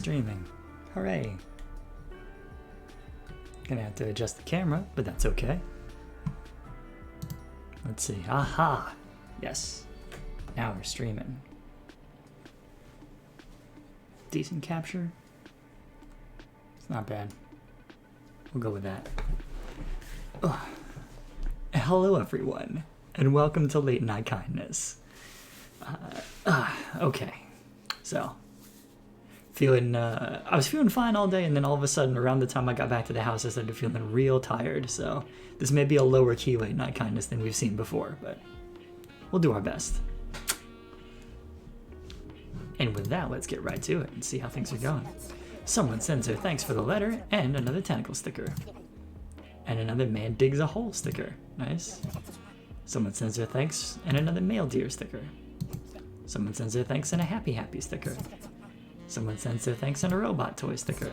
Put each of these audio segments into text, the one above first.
Streaming. Hooray. Gonna have to adjust the camera, but that's okay. Let's see. Aha! Yes. Now we're streaming. Decent capture. It's not bad. We'll go with that. Ugh. Hello everyone, and welcome to Late Night Kindness. Okay. So, I was feeling fine all day, and then all of a sudden, around the time I got back to the house, I started feeling real tired. So, this may be a lower key Late Night Kindness than we've seen before, but we'll do our best. And with that, let's get right to it and see how things are going. Someone sends her thanks for the letter and another tentacle sticker. And another man digs a hole sticker. Nice. Someone sends her thanks and another male deer sticker. Someone sends her thanks and a happy sticker. Someone sends their thanks and a robot toy sticker.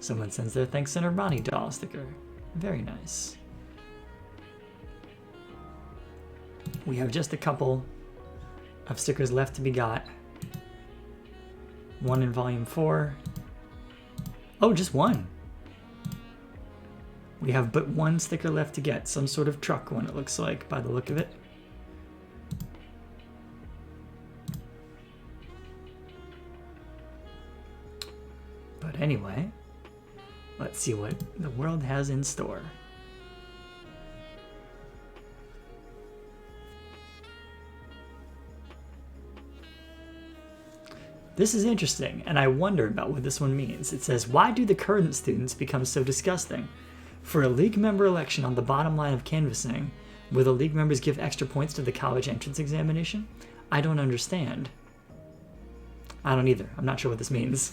Someone sends their thanks and a Ronnie doll sticker. Very nice. We have just a couple of stickers left to be got. One in volume 4. Oh, just one. We have but one sticker left to get. Some sort of truck one, it looks like, by the look of it. But anyway, let's see what the world has in store. This is interesting, and I wonder about what this one means. It says, why do the current students become so disgusting? For a league member election on the bottom line of canvassing, will the league members give extra points to the college entrance examination? I don't understand. I don't either. I'm not sure what this means.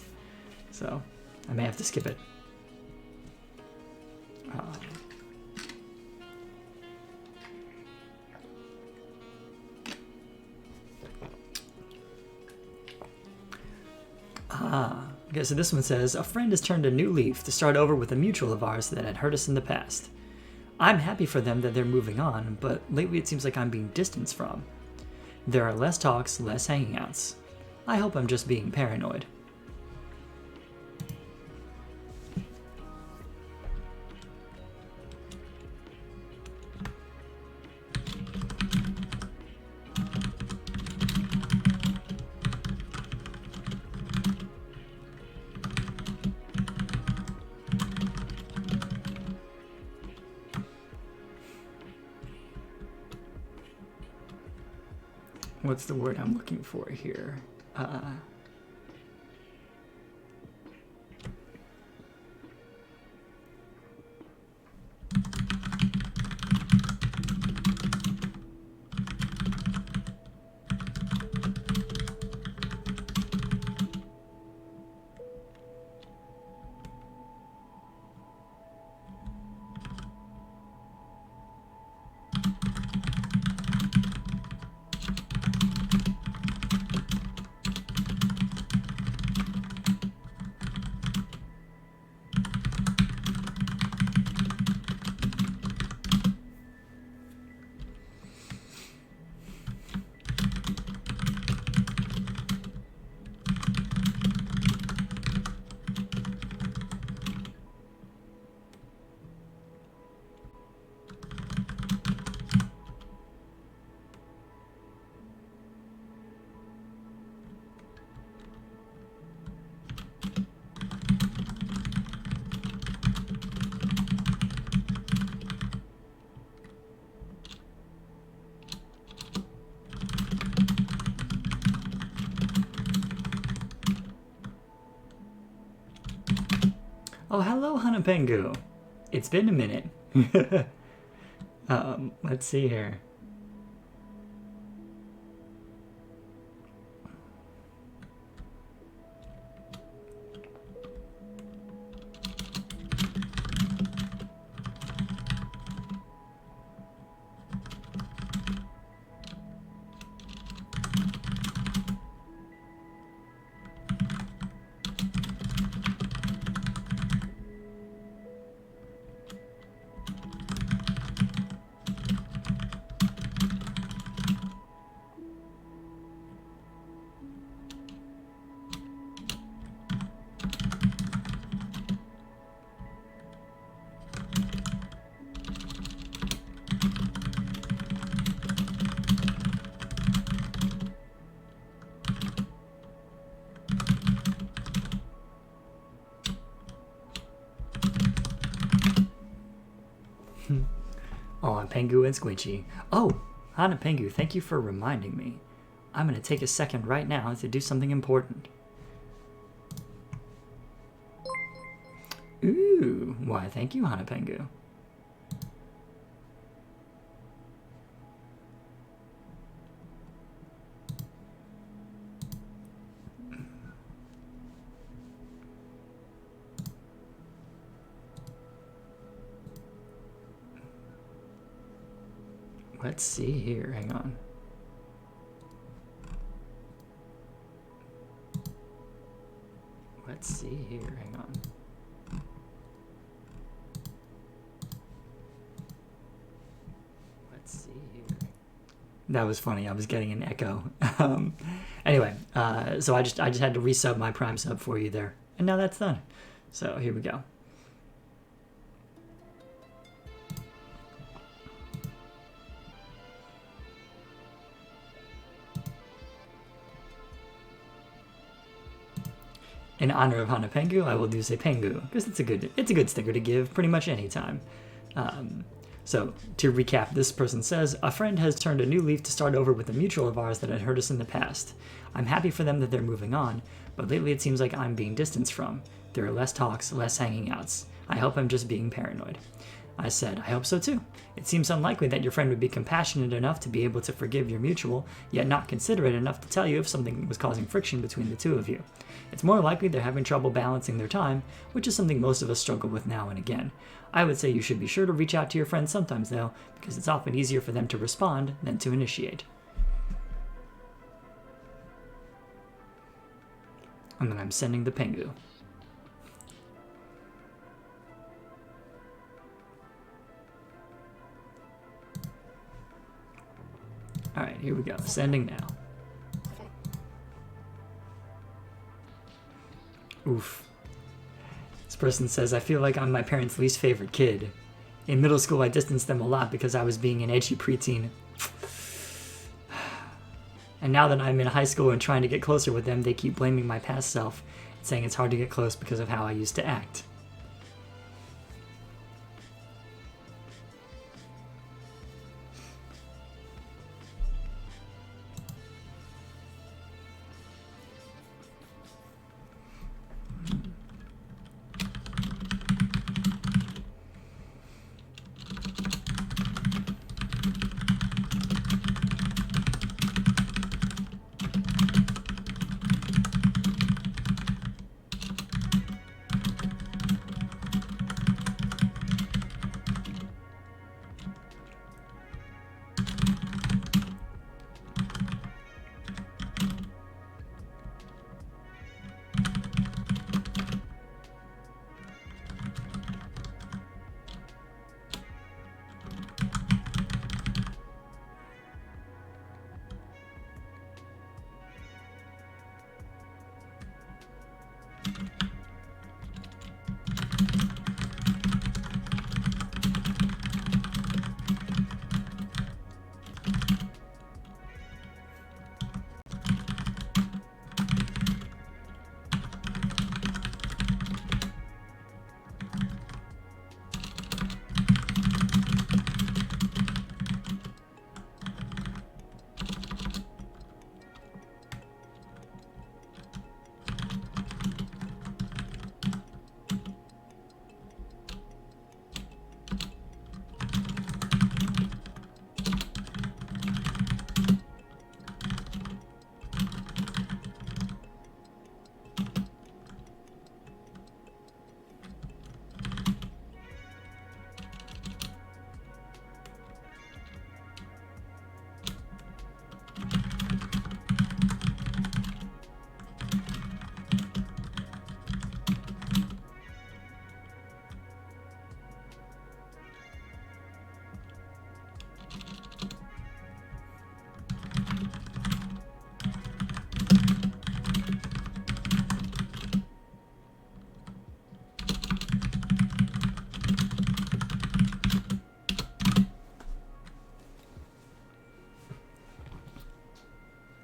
So, I may have to skip it. Okay, so this one says, a friend has turned a new leaf to start over with a mutual of ours that had hurt us in the past. I'm happy for them that they're moving on, but lately it seems like I'm being distanced from. There are less talks, less hanging outs. I hope I'm just being paranoid. What's the word I'm looking for here? Oh, hello, Hanapengu. It's been a minute. Let's see here. Pengu and Squinchy. Oh, Hana Pengu, thank you for reminding me. I'm going to take a second right now to do something important. Ooh, why thank you, Hana Pengu. Let's see here, hang on. Let's see here, hang on. Let's see here. That was funny, I was getting an echo. Anyway, so I just had to resub my Prime sub for you there. And now that's done. So here we go. In honor of Hana Pengu, I will do say Pengu, because it's a good sticker to give pretty much any time. So to recap, this person says, a friend has turned a new leaf to start over with a mutual of ours that had hurt us in the past. I'm happy for them that they're moving on, but lately it seems like I'm being distanced from. There are less talks, less hanging outs. I hope I'm just being paranoid. I said, I hope so too. It seems unlikely that your friend would be compassionate enough to be able to forgive your mutual, yet not considerate enough to tell you if something was causing friction between the two of you. It's more likely they're having trouble balancing their time, which is something most of us struggle with now and again. I would say you should be sure to reach out to your friends sometimes though, because it's often easier for them to respond than to initiate. And then I'm sending the Pengu. Alright, here we go. Sending now. Oof. This person says, I feel like I'm my parents' least favorite kid. In middle school, I distanced them a lot because I was being an edgy preteen. And now that I'm in high school and trying to get closer with them, they keep blaming my past self and saying it's hard to get close because of how I used to act.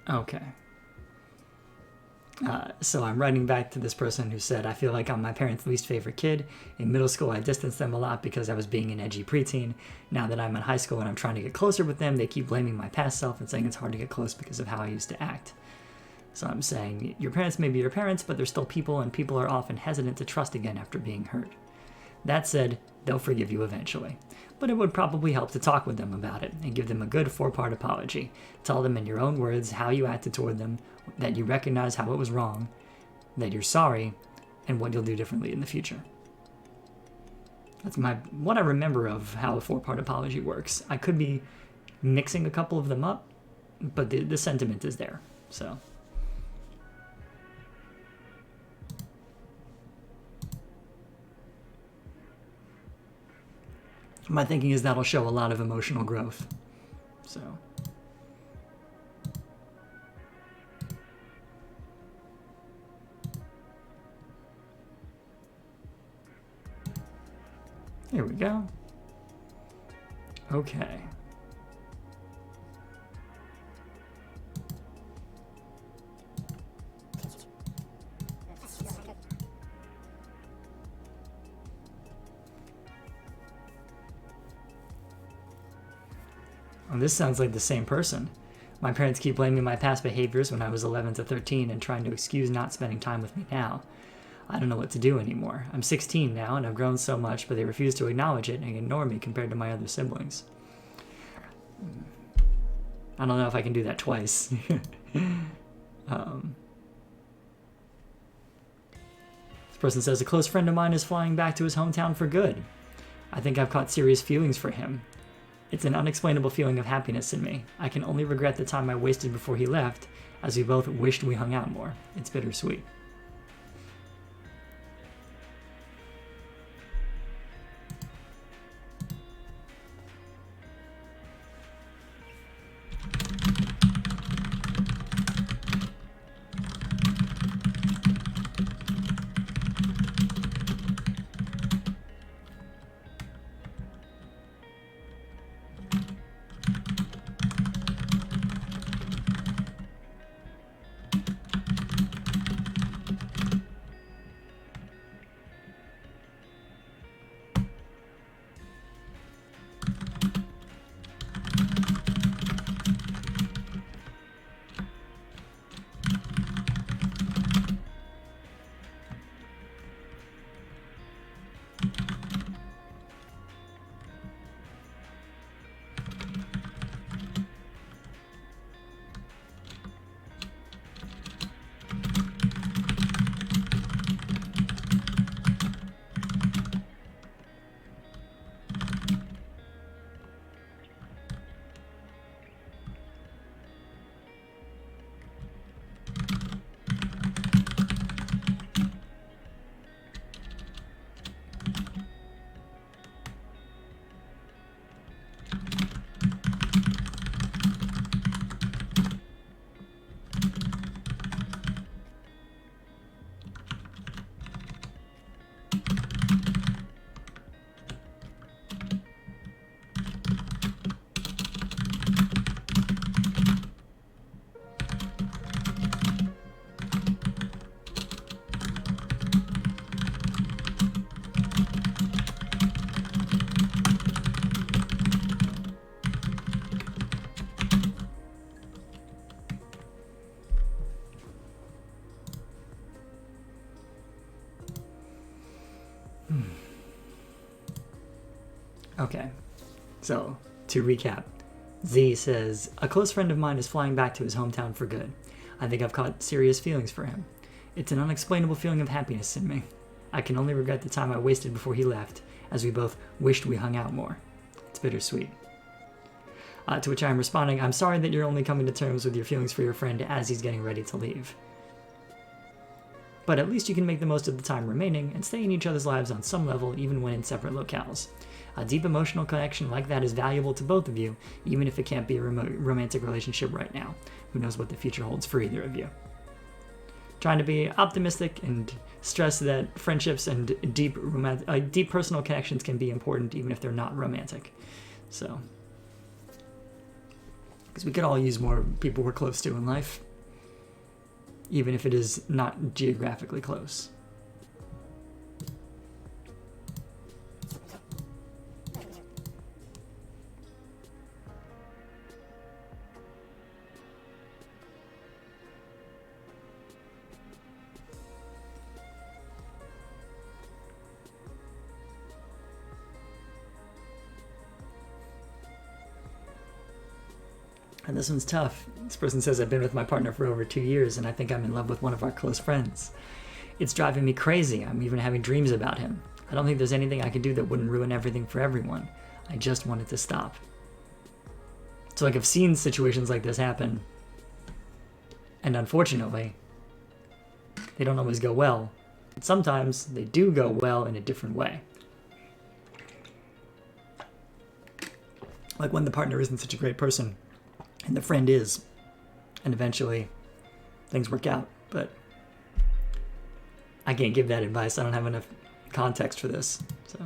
Okay. So I'm writing back to this person who said, I feel like I'm my parents' least favorite kid. In middle school, I distanced them a lot because I was being an edgy preteen. Now that I'm in high school and I'm trying to get closer with them, they keep blaming my past self and saying it's hard to get close because of how I used to act. So I'm saying, your parents may be your parents, but they're still people, and people are often hesitant to trust again after being hurt. That said, they'll forgive you eventually. But it would probably help to talk with them about it and give them a good 4-part apology. Tell them in your own words how you acted toward them, that you recognize how it was wrong, that you're sorry, and what you'll do differently in the future. That's what I remember of how a 4-part apology works. I could be mixing a couple of them up, but the sentiment is there. So my thinking is that'll show a lot of emotional growth. So here we go. Okay. Well, this sounds like the same person. My parents keep blaming my past behaviors when I was 11 to 13 and trying to excuse not spending time with me now. I don't know what to do anymore. I'm 16 now and I've grown so much, but they refuse to acknowledge it and ignore me compared to my other siblings. I don't know if I can do that twice. This person says, a close friend of mine is flying back to his hometown for good. I think I've caught serious feelings for him. It's an unexplainable feeling of happiness in me. I can only regret the time I wasted before he left, as we both wished we hung out more. It's bittersweet. Okay, so to recap, Z says, a close friend of mine is flying back to his hometown for good. I think I've caught serious feelings for him. It's an unexplainable feeling of happiness in me. I can only regret the time I wasted before he left, as we both wished we hung out more. It's bittersweet. To which I'm responding, I'm sorry that you're only coming to terms with your feelings for your friend as he's getting ready to leave. But at least you can make the most of the time remaining and stay in each other's lives on some level, even when in separate locales. A deep emotional connection like that is valuable to both of you, even if it can't be a romantic relationship right now. Who knows what the future holds for either of you. Trying to be optimistic and stress that friendships and deep personal connections can be important even if they're not romantic. So, because we could all use more people we're close to in life. even if it is not geographically close. And this one's tough. This person says, I've been with my partner for over 2 years and I think I'm in love with one of our close friends. It's driving me crazy. I'm even having dreams about him. I don't think there's anything I can do that wouldn't ruin everything for everyone. I just want it to stop. So like I've seen situations like this happen. And unfortunately, they don't always go well. But sometimes they do go well in a different way. Like when the partner isn't such a great person. And the friend is. And eventually things work out. But I can't give that advice. I don't have enough context for this. So.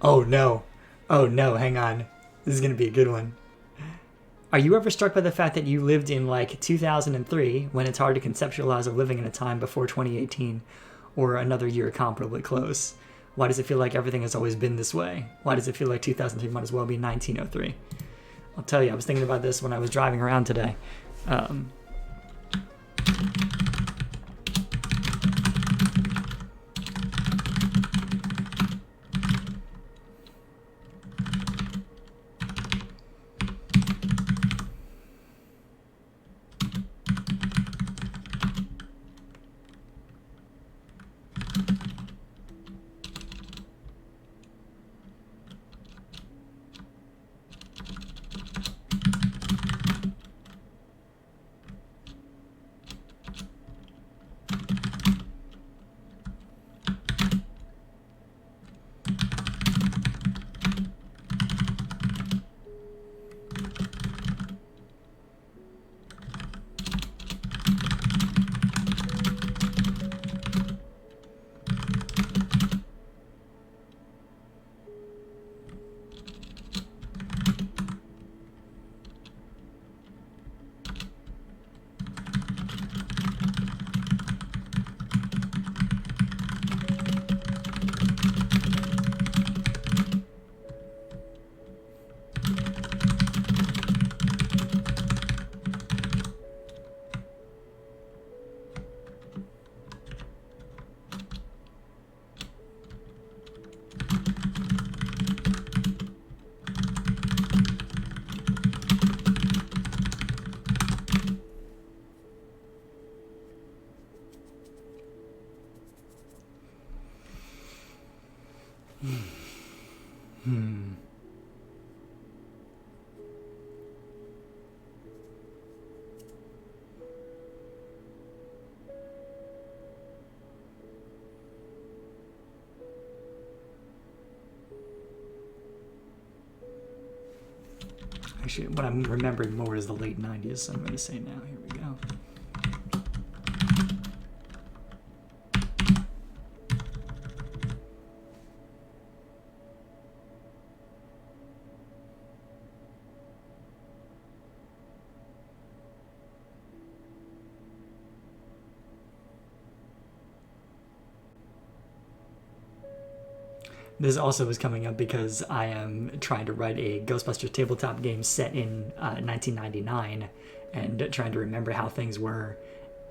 Oh no. Oh no, hang on. This is going to be a good one. Are you ever struck by the fact that you lived in like 2003 when it's hard to conceptualize of living in a time before 2018 or another year comparably close? Why does it feel like everything has always been this way? Why does it feel like 2003 might as well be 1903? I'll tell you, I was thinking about this when I was driving around today. Actually, what I'm remembering more is the late 90s, so I'm going to say now. Here we go. This also is coming up because I am trying to write a Ghostbusters tabletop game set in 1999 and trying to remember how things were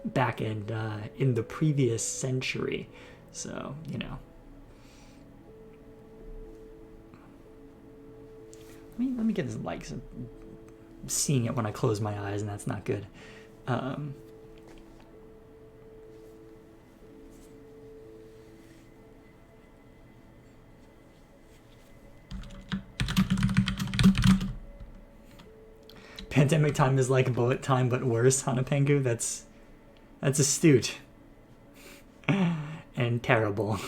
back in the previous century. So, you know. Let me get this like I'm seeing it when I close my eyes, and that's not good. Pandemic time is like bullet time, but worse, Hanapengu. That's astute and terrible.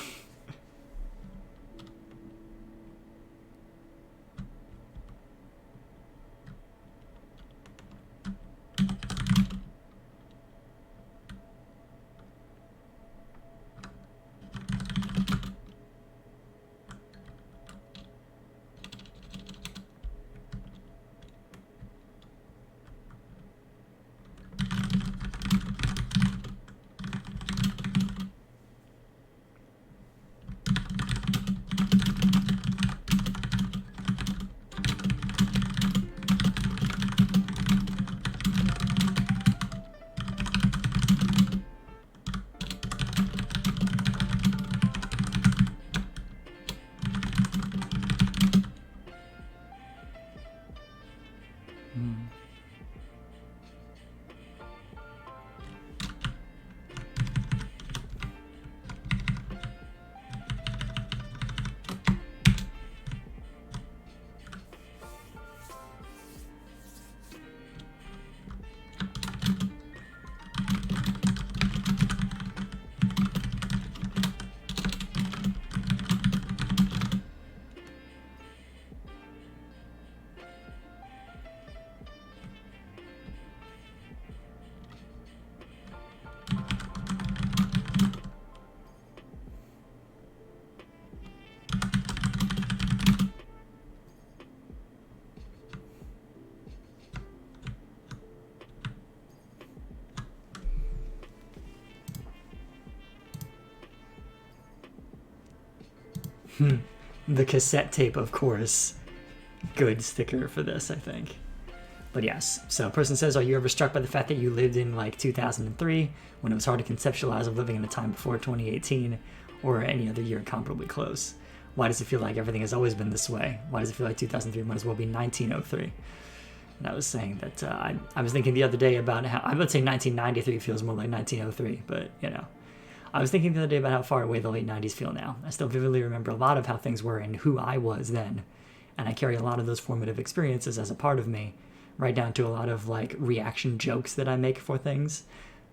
The cassette tape, of course. Good sticker for this, I think. But yes, so a person says, are you ever struck by the fact that you lived in like 2003 when it was hard to conceptualize of living in a time before 2018 or any other year comparably close? Why does it feel like everything has always been this way? Why does it feel like 2003 might as well be 1903? And I was saying that I was thinking the other day about how, I would say 1993 feels more like 1903, but you know. I was thinking the other day about how far away the late 90s feel now. I still vividly remember a lot of how things were and who I was then. And I carry a lot of those formative experiences as a part of me, right down to a lot of like reaction jokes that I make for things.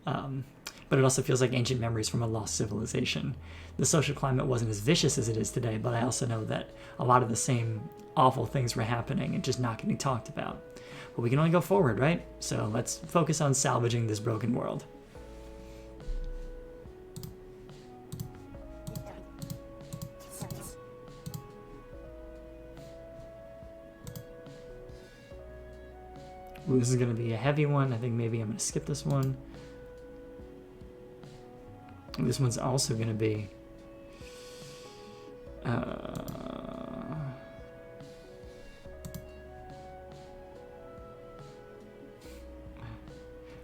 But it also feels like ancient memories from a lost civilization. The social climate wasn't as vicious as it is today, but I also know that a lot of the same awful things were happening and just not getting talked about. But we can only go forward, right? So let's focus on salvaging this broken world. Ooh, this is going to be a heavy one. I think maybe I'm going to skip this one. This one's also going to be...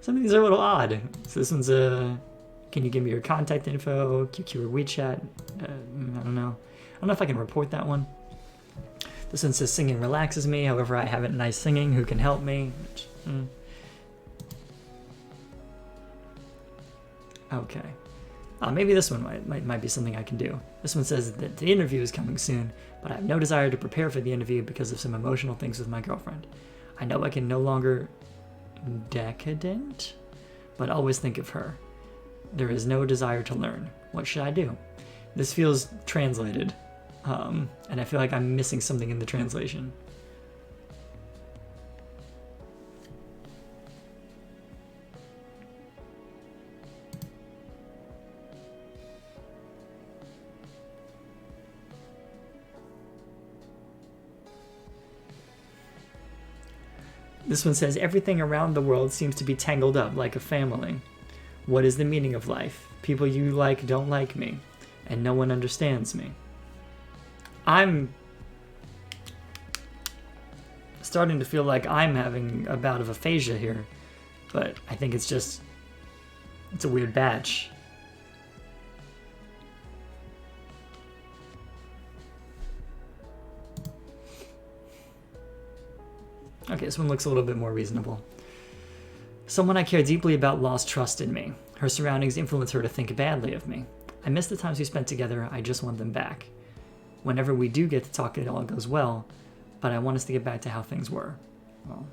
Some of these are a little odd. So this one's a... Can you give me your contact info? QQ or WeChat? I don't know. I don't know if I can report that one. This one says singing relaxes me. However, I haven't nice singing. Who can help me? Okay. Maybe this one might be something I can do. This one says that the interview is coming soon, but I have no desire to prepare for the interview because of some emotional things with my girlfriend. I know I can no longer decadent, but always think of her. There is no desire to learn. What should I do? This feels translated, and I feel like I'm missing something in the translation. This one says, everything around the world seems to be tangled up like a family. What is the meaning of life? People you like don't like me, and no one understands me. I'm starting to feel like I'm having a bout of aphasia here, but I think it's a weird batch. Okay, this one looks a little bit more reasonable. Someone I care deeply about lost trust in me. Her surroundings influence her to think badly of me. I miss the times we spent together. I just want them back. Whenever we do get to talk, it all goes well, but I want us to get back to how things were. Well,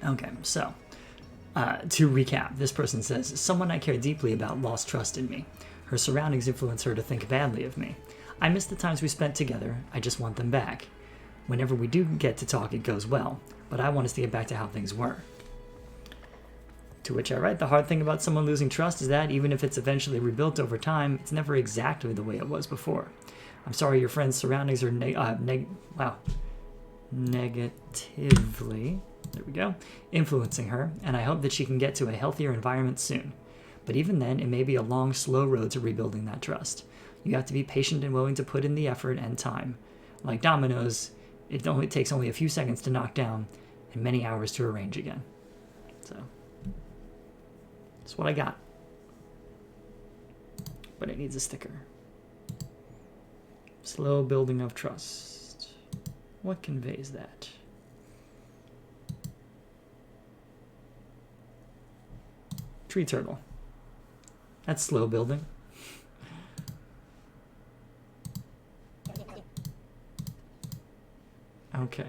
Okay, so to recap, this person says, someone I care deeply about lost trust in me. Her surroundings influence her to think badly of me. I miss the times we spent together. I just want them back. Whenever we do get to talk, it goes well, but I want us to get back to how things were. To which I write, the hard thing about someone losing trust is that even if it's eventually rebuilt over time, it's never exactly the way it was before. I'm sorry your friend's surroundings are negatively, there we go, influencing her, and I hope that she can get to a healthier environment soon. But even then, it may be a long, slow road to rebuilding that trust. You have to be patient and willing to put in the effort and time. Like dominoes, it only takes a few seconds to knock down and many hours to arrange again. So, that's what I got. But it needs a sticker. Slow building of trust. What conveys that? Tree turtle. That's slow building. Okay.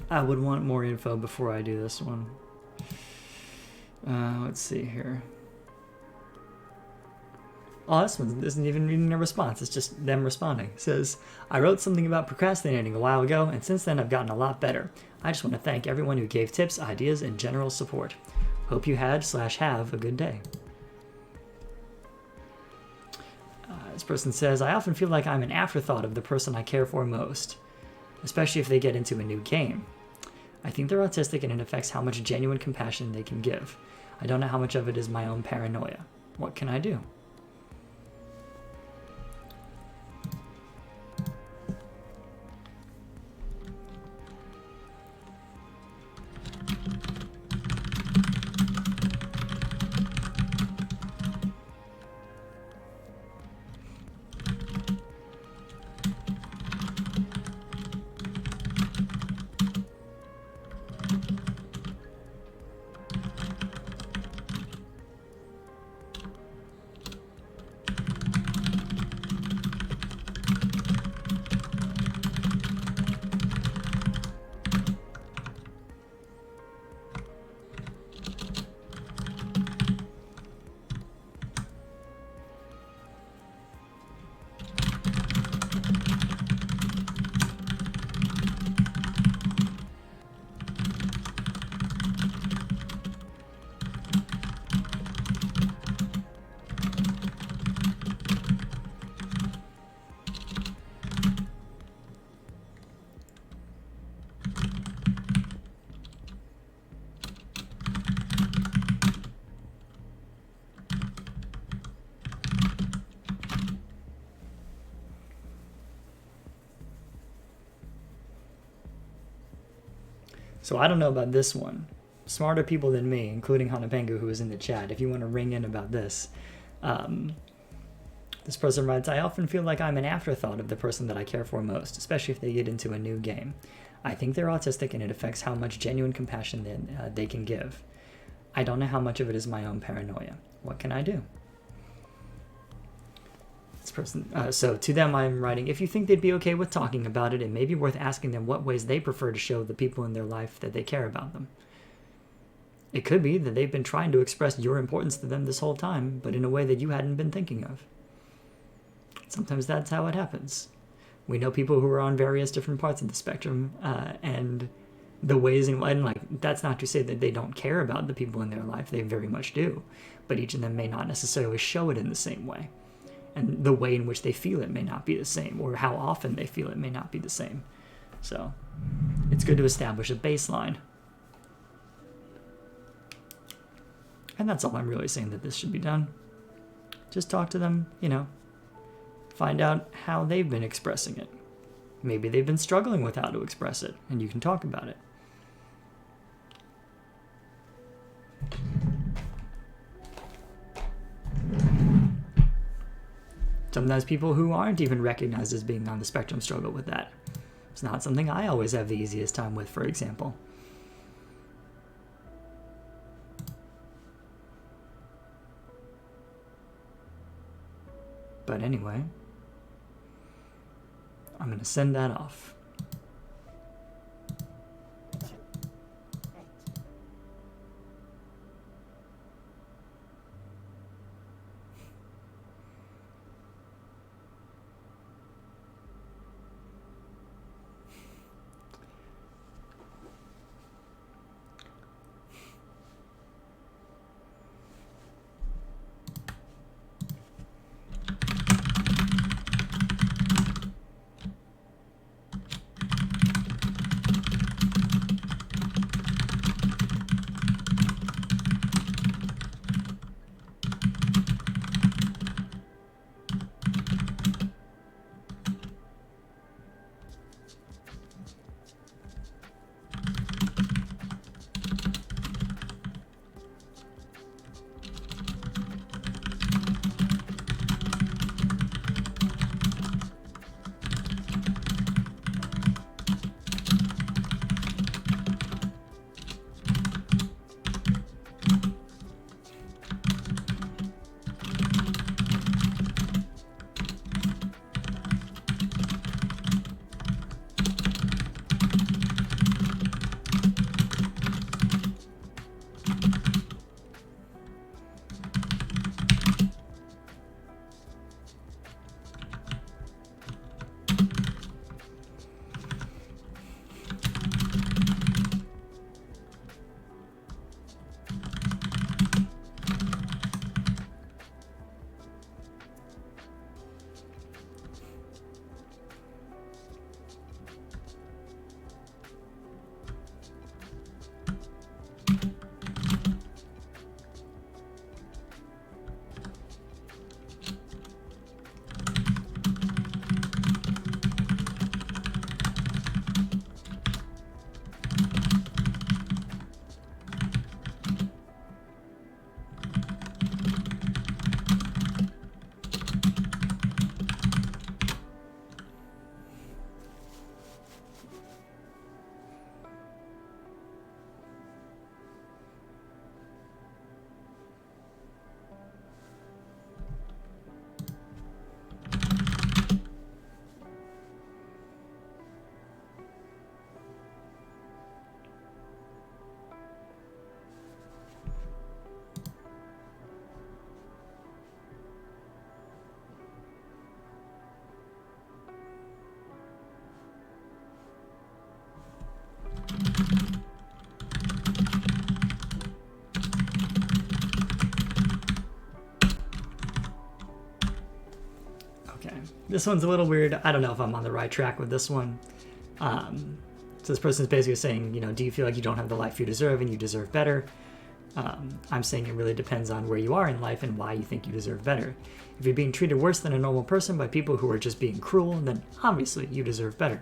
I would want more info before I do this one. Let's see here. Oh, this one isn't even reading a response. It's just them responding. It says, I wrote something about procrastinating a while ago, and since then I've gotten a lot better. I just want to thank everyone who gave tips, ideas, and general support. Hope you had/have a good day. This person says, I often feel like I'm an afterthought of the person I care for most, especially if they get into a new game. I think they're autistic and it affects how much genuine compassion they can give. I don't know how much of it is my own paranoia. What can I do? So I don't know about this one. Smarter people than me, including Hanapengu, who is in the chat, if you want to ring in about this. This person writes, I often feel like I'm an afterthought of the person that I care for most, especially if they get into a new game. I think they're autistic and it affects how much genuine compassion they can give. I don't know how much of it is my own paranoia. What can I do? This person, so to them I'm writing, if you think they'd be okay with talking about it, it may be worth asking them what ways they prefer to show the people in their life that they care about them. It could be that they've been trying to express your importance to them this whole time, but in a way that you hadn't been thinking of. Sometimes that's how it happens. We know people who are on various different parts of the spectrum, and the ways in, and like, that's not to say that they don't care about the people in their life, they very much do, but each of them may not necessarily show it in the same way. And the way in which they feel it may not be the same, or how often they feel it may not be the same. So it's good to establish a baseline. And that's all I'm really saying that this should be done. Just talk to them, find out how they've been expressing it. Maybe they've been struggling with how to express it, and you can talk about it. Sometimes people who aren't even recognized as being on the spectrum struggle with that. It's not something I always have the easiest time with, for example. But anyway, I'm going to send that off. This one's a little weird. I don't know if I'm on the right track with this one. So this person's basically saying, you know, do you feel like you don't have the life you deserve and you deserve better? I'm saying it really depends on where you are in life and why you think you deserve better. If you're being treated worse than a normal person by people who are just being cruel, then obviously you deserve better.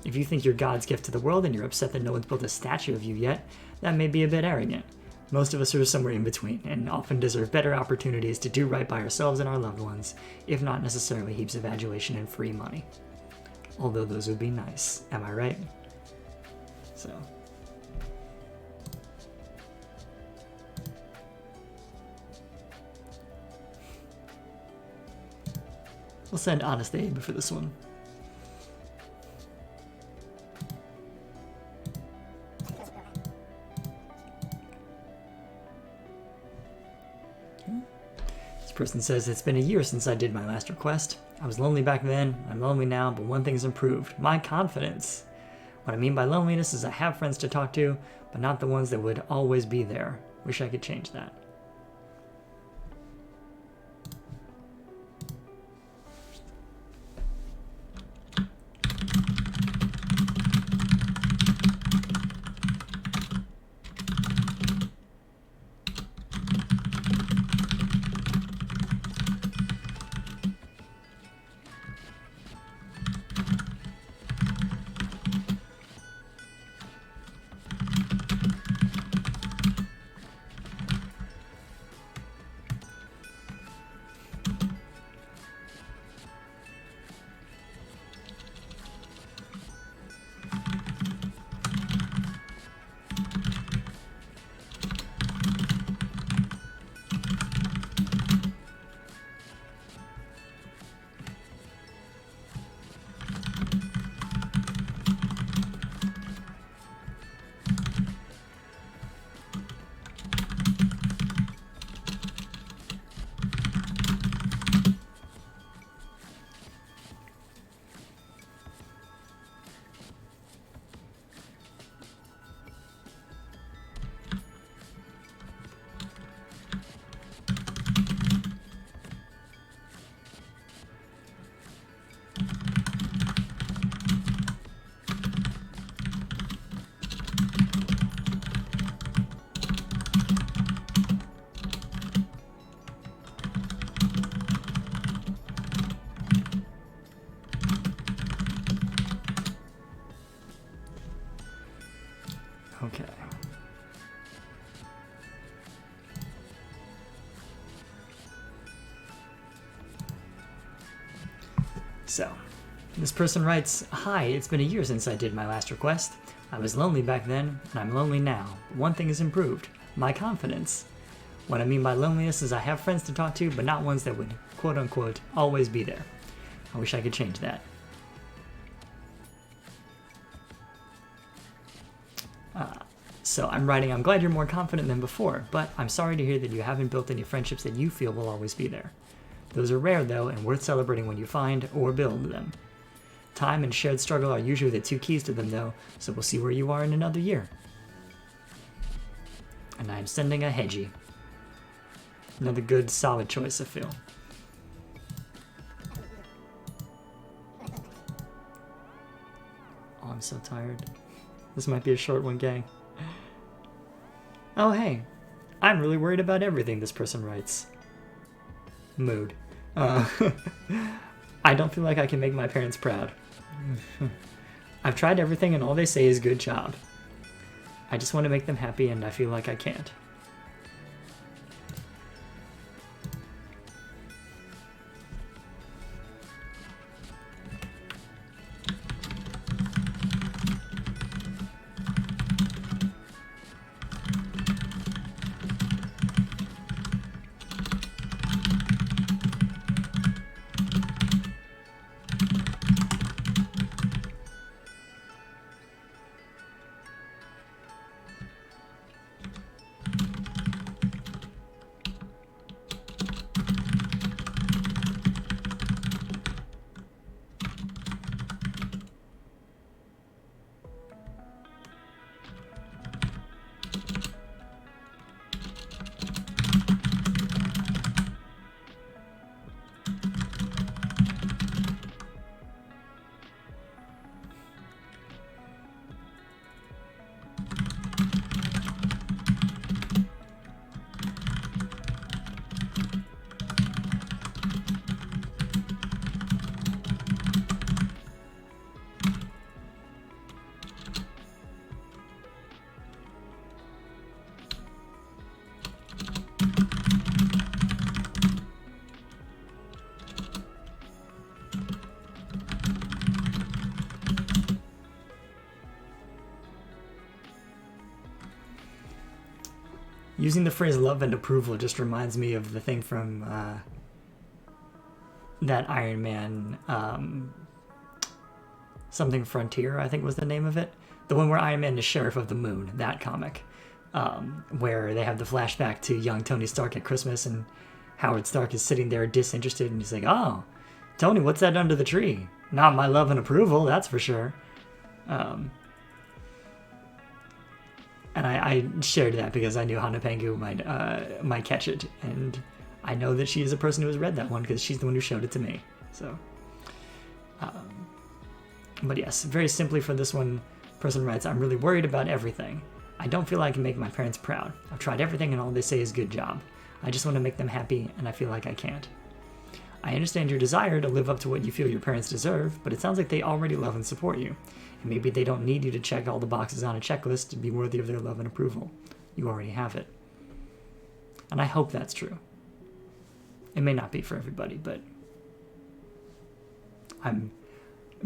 If you think you're God's gift to the world and you're upset that no one's built a statue of you yet, that may be a bit arrogant. Most of us are somewhere in between and often deserve better opportunities to do right by ourselves and our loved ones, if not necessarily heaps of adulation and free money. Although those would be nice, am I right? So. We'll send Honest Abe for this one. This person says, it's been a year since I did my last request. I was lonely back then, I'm lonely now, but one thing's improved, my confidence. What I mean by loneliness is I have friends to talk to, but not the ones that would always be there. Wish I could change that. So, this person writes, "Hi, it's been a year since I did my last request. I was lonely back then, and I'm lonely now. But one thing has improved, my confidence. What I mean by loneliness is I have friends to talk to, but not ones that would, quote unquote, always be there. I wish I could change that." So I'm writing, "I'm glad you're more confident than before, but I'm sorry to hear that you haven't built any friendships that you feel will always be there. Those are rare though, and worth celebrating when you find or build them. Time and shared struggle are usually the two keys to them though, so we'll see where you are in another year." And I'm sending a Hedgie. Another good, solid choice, I feel. Oh, I'm so tired. This might be a short one, gang. "Oh, hey. I'm really worried about everything," this person writes. Mood. "I don't feel like I can make my parents proud. I've tried everything and all they say is good job. I just want to make them happy and I feel like I can't." Using the phrase love and approval just reminds me of the thing from that Iron Man, something Frontier, I think was the name of it. The one where Iron Man is Sheriff of the Moon, that comic. Where they have the flashback to young Tony Stark at Christmas and Howard Stark is sitting there disinterested and he's like, "Oh, Tony, what's that under the tree? Not my love and approval, that's for sure." And I shared that because I knew Hana Pengu might catch it, and I know that she is a person who has read that one because she's the one who showed it to me. So, but yes, very simply for this one, person writes, "I'm really worried about everything. I don't feel like I can make my parents proud. I've tried everything and all they say is good job. I just want to make them happy and I feel like I can't. I understand your desire to live up to what you feel your parents deserve, but it sounds like they already love and support you. And maybe they don't need you to check all the boxes on a checklist to be worthy of their love and approval. You already have it." And I hope that's true. It may not be for everybody, but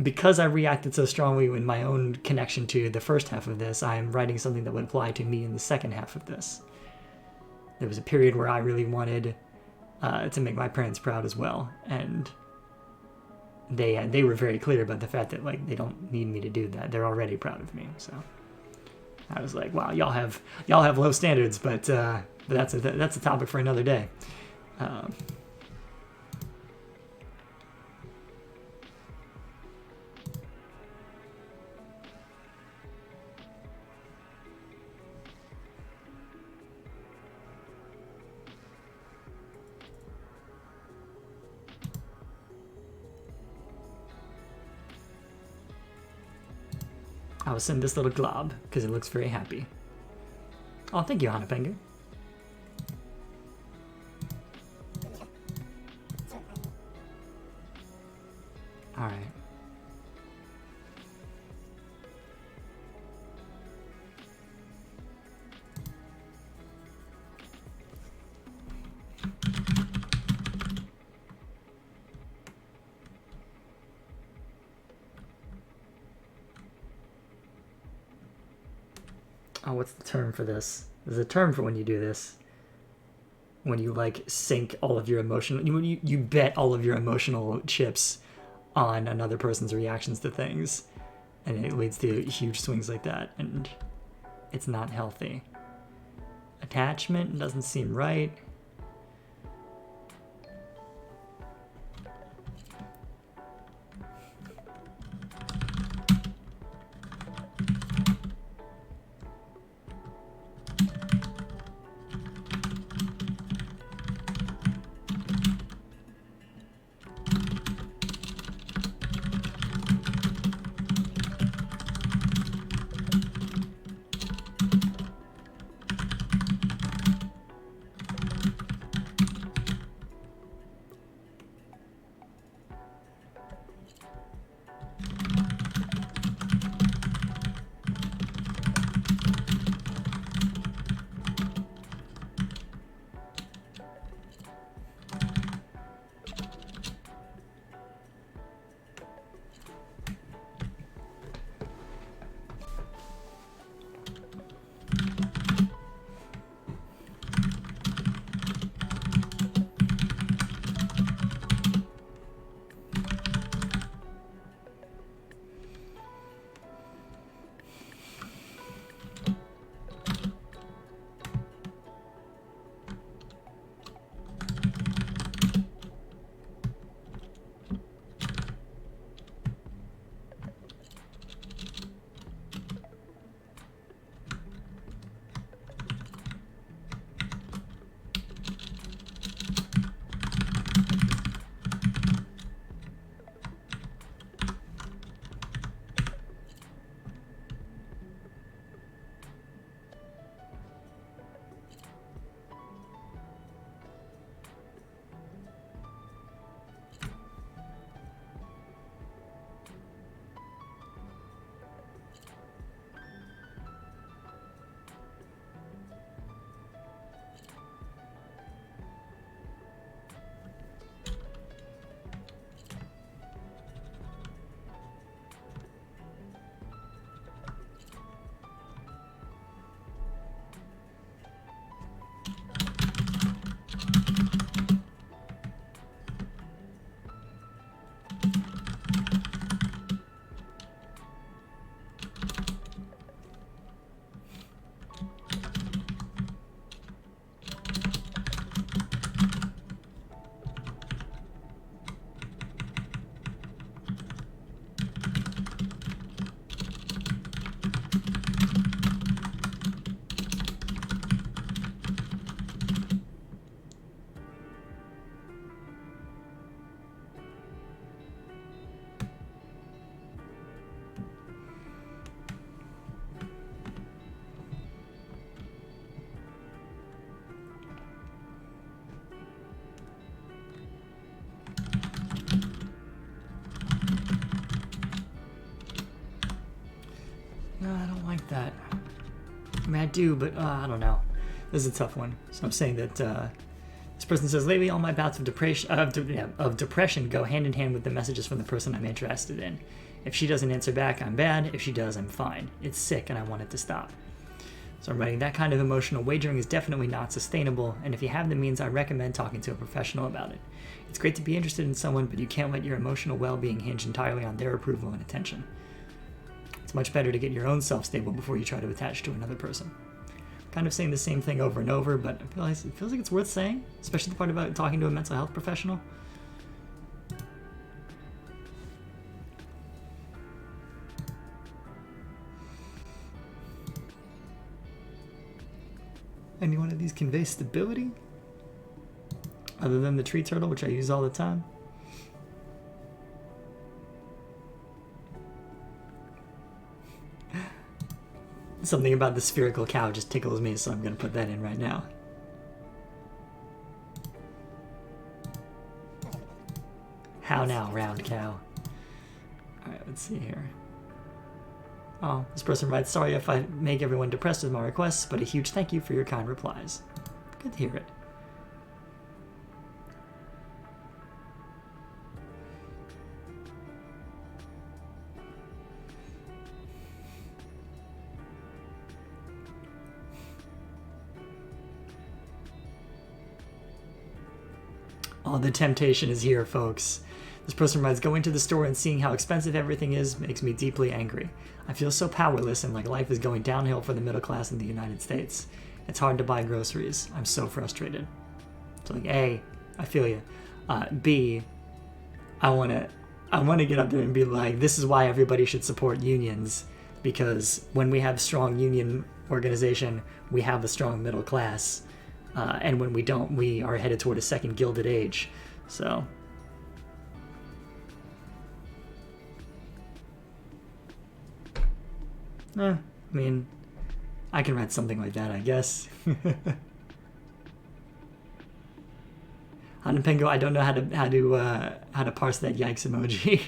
because I reacted so strongly in my own connection to the first half of this, I'm writing something that would apply to me in the second half of this. There was a period where I really wanted to make my parents proud as well, and they were very clear about the fact that like they don't need me to do that. They're already proud of me. So I was like, wow, y'all have low standards, but that's a topic for another day. I will send this little glob because it looks very happy. Oh, thank you, Hana Pengu. All right. Oh, what's the term for this? There's a term for when you do this. When you like sink all of your emotional, you bet all of your emotional chips on another person's reactions to things, and it leads to huge swings like that, and it's not healthy. Attachment doesn't seem right. No, I don't like that. I mean, I do, but I don't know. This is a tough one. So I'm saying that this person says, lately all my bouts of depression go hand in hand with the messages from the person I'm interested in. If she doesn't answer back, I'm bad. If she does, I'm fine. It's sick and I want it to stop. So I'm writing, that kind of emotional wagering is definitely not sustainable, and if you have the means, I recommend talking to a professional about it. It's great to be interested in someone, but you can't let your emotional well-being hinge entirely on their approval and attention. It's much better to get your own self stable before you try to attach to another person. Kind of saying the same thing over and over, but it feels like it's worth saying, especially the part about talking to a mental health professional. Any one of these convey stability? Other than the tree turtle, which I use all the time? Something about the spherical cow just tickles me, so I'm going to put that in right now. How now, round cow? Alright, let's see here. Oh, this person writes, sorry if I make everyone depressed with my requests, but a huge thank you for your kind replies. Good to hear it. Oh, the temptation is here, folks. This person writes, going to the store and seeing how expensive everything is makes me deeply angry. I feel so powerless and like life is going downhill for the middle class in the United States. It's hard to buy groceries. I'm so frustrated. So like, A, I feel you. B, I want to get up there and be like, this is why everybody should support unions, because when we have strong union organization, we have a strong middle class. And when we don't, we are headed toward a second Gilded Age. So... I mean, I can write something like that, I guess. Hanapingo, I don't know how to parse that yikes emoji.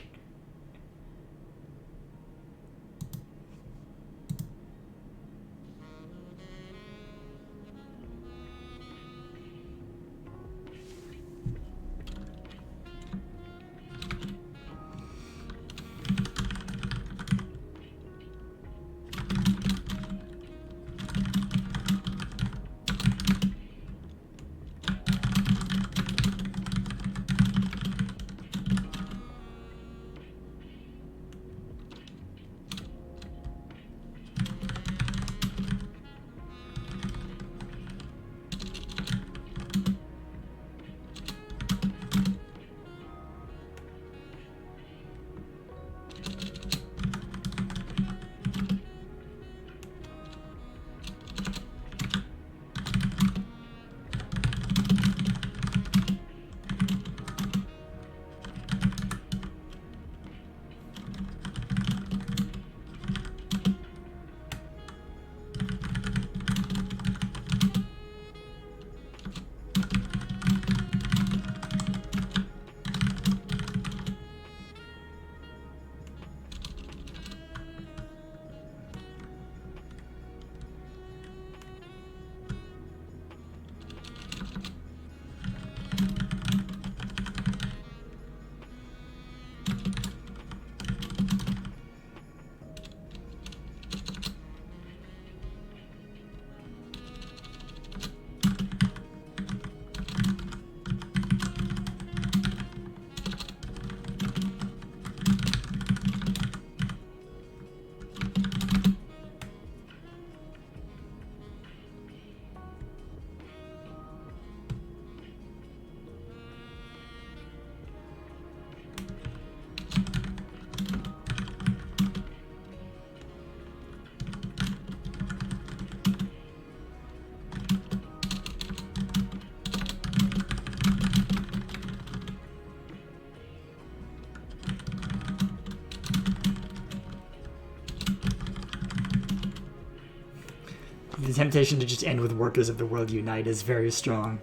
The temptation to just end with workers of the world unite is very strong.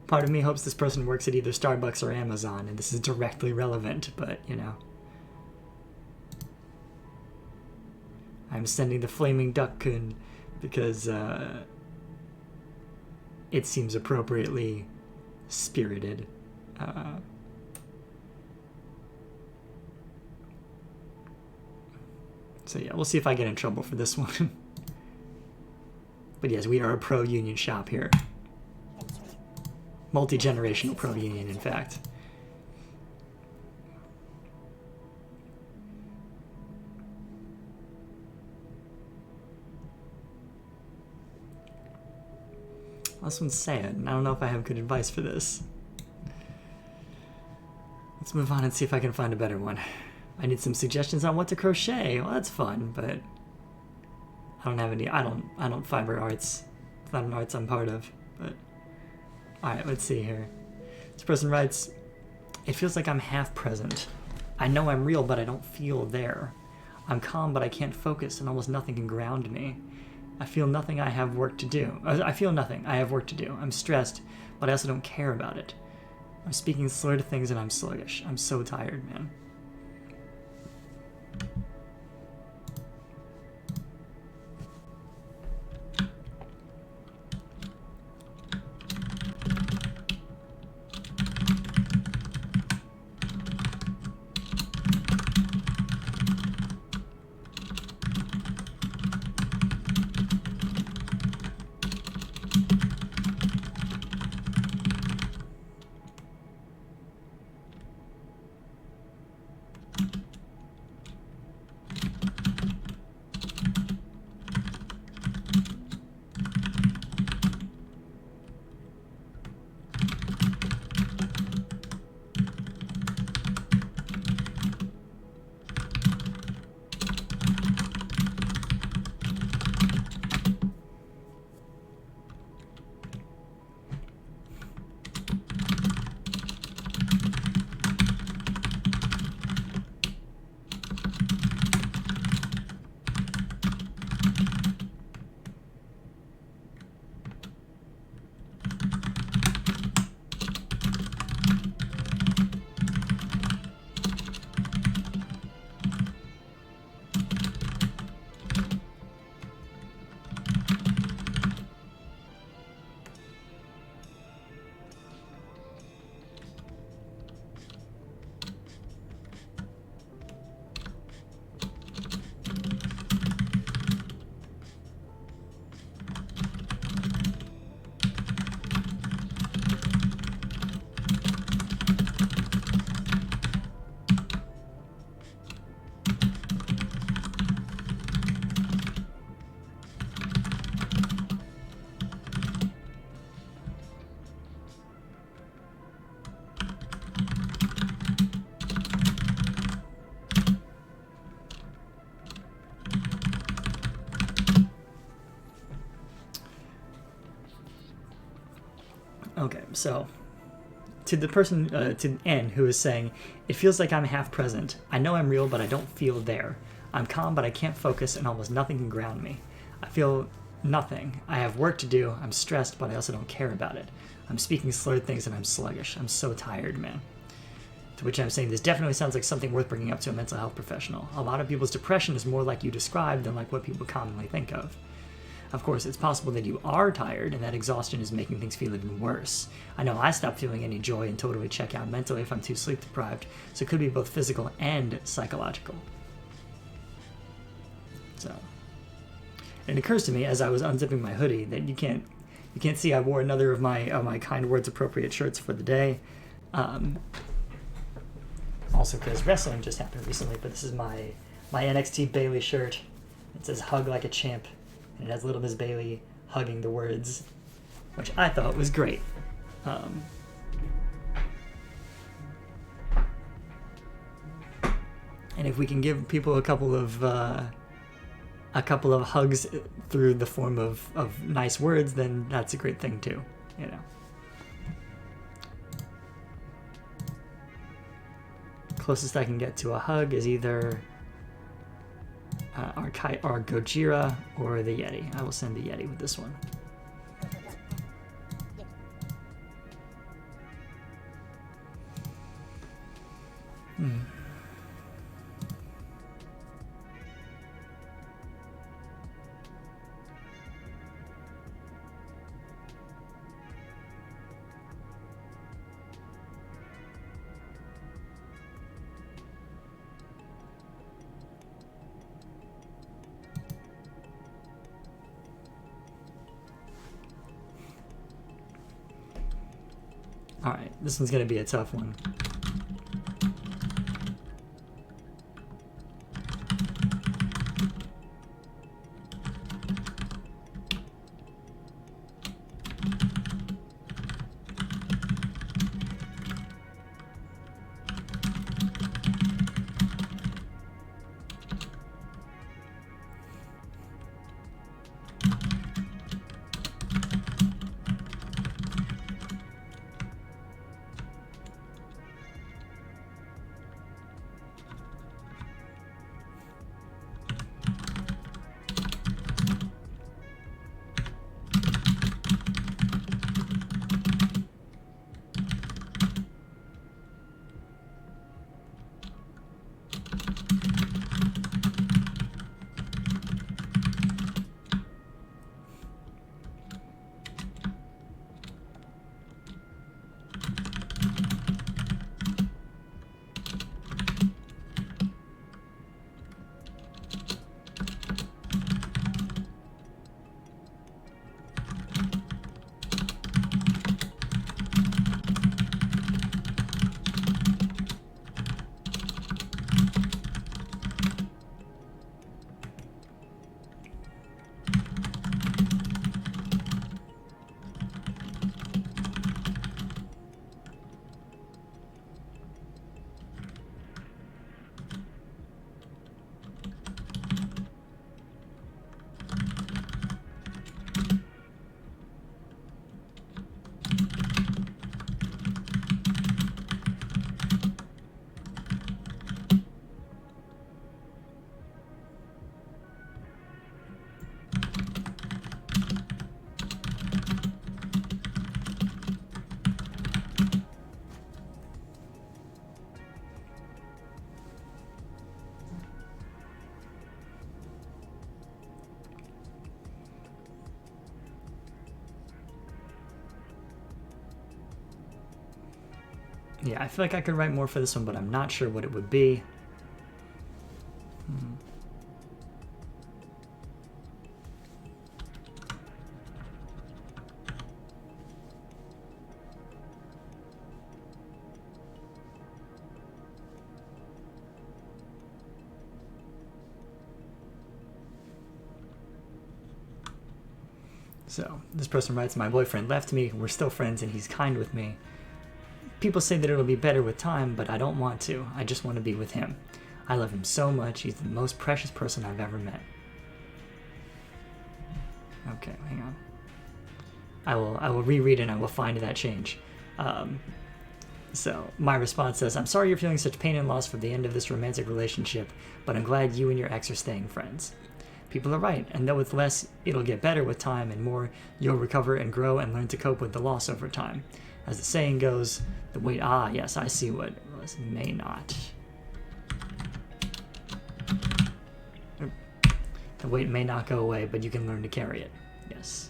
Part of me hopes this person works at either Starbucks or Amazon, and this is directly relevant, but, you know. I'm sending the Flaming Duck-kun because it seems appropriately spirited. So yeah, we'll see if I get in trouble for this one. But yes, we are a pro-union shop here. Multi-generational pro-union, in fact. This one's sad, and I don't know if I have good advice for this. Let's move on and see if I can find a better one. I need some suggestions on what to crochet. Well, that's fun, but I don't have any. I don't fiber arts. It's not an arts I'm part of. But all right, let's see here. This person writes, "It feels like I'm half present. I know I'm real, but I don't feel there. I'm calm, but I can't focus, and almost nothing can ground me. I feel nothing. I have work to do. I feel nothing. I have work to do. I'm stressed, but I also don't care about it. I'm speaking slow to things, and I'm sluggish. I'm so tired, man." Okay, so to the person, to N, who is saying, "It feels like I'm half present. I know I'm real, but I don't feel there. I'm calm, but I can't focus, and almost nothing can ground me. I feel nothing. I have work to do. I'm stressed, but I also don't care about it. I'm speaking slurred things, and I'm sluggish. I'm so tired, man." To which I'm saying, this definitely sounds like something worth bringing up to a mental health professional. A lot of people's depression is more like you described than like what people commonly think of. Of course, it's possible that you are tired and that exhaustion is making things feel even worse. I know I stop feeling any joy and totally check out mentally if I'm too sleep deprived, so it could be both physical and psychological. So, it occurs to me as I was unzipping my hoodie that you can't see I wore another of my kind words appropriate shirts for the day. Also, because wrestling just happened recently, but this is my NXT Bayley shirt. It says "Hug like a champ." And it has Little Miss Bailey hugging the words, which I thought was great. And if we can give people a couple of hugs through the form of nice words, then that's a great thing too, you know. Closest I can get to a hug is either our Gojira or the Yeti. I will send the Yeti with this one. Alright, this one's going to be a tough one. Yeah, I feel like I could write more for this one, but I'm not sure what it would be. So, this person writes, my boyfriend left me, we're still friends, and he's kind with me. People say that it'll be better with time, but I don't want to. I just want to be with him. I love him so much. He's the most precious person I've ever met. Okay, hang on. I will reread it and I will find that change. So, my response says, I'm sorry you're feeling such pain and loss for the end of this romantic relationship, but I'm glad you and your ex are staying friends. People are right, and though with less, it'll get better with time, and more, you'll recover and grow and learn to cope with the loss over time. As the saying goes, the weight, yes, I see what it was, may not. The weight may not go away, but you can learn to carry it. Yes.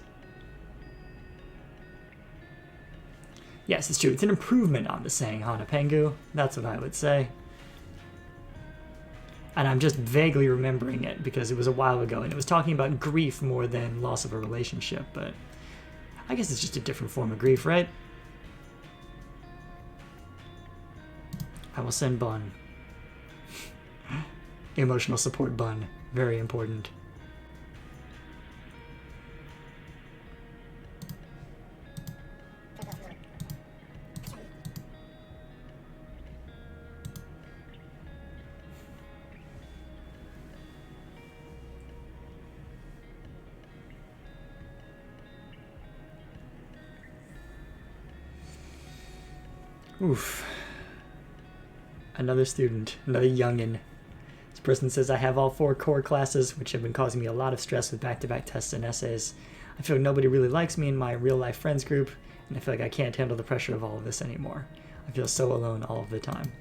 Yes, it's true. It's an improvement on the saying, Hanapengu. That's what I would say. And I'm just vaguely remembering it because it was a while ago, and it was talking about grief more than loss of a relationship, but I guess it's just a different form of grief, right? I will send Bun. Emotional support Bun. Very important. Oof. Another student, another youngin'. This person says, I have all 4 core classes, which have been causing me a lot of stress with back-to-back tests and essays. I feel like nobody really likes me in my real-life friends group, and I feel like I can't handle the pressure of all of this anymore. I feel so alone all of the time.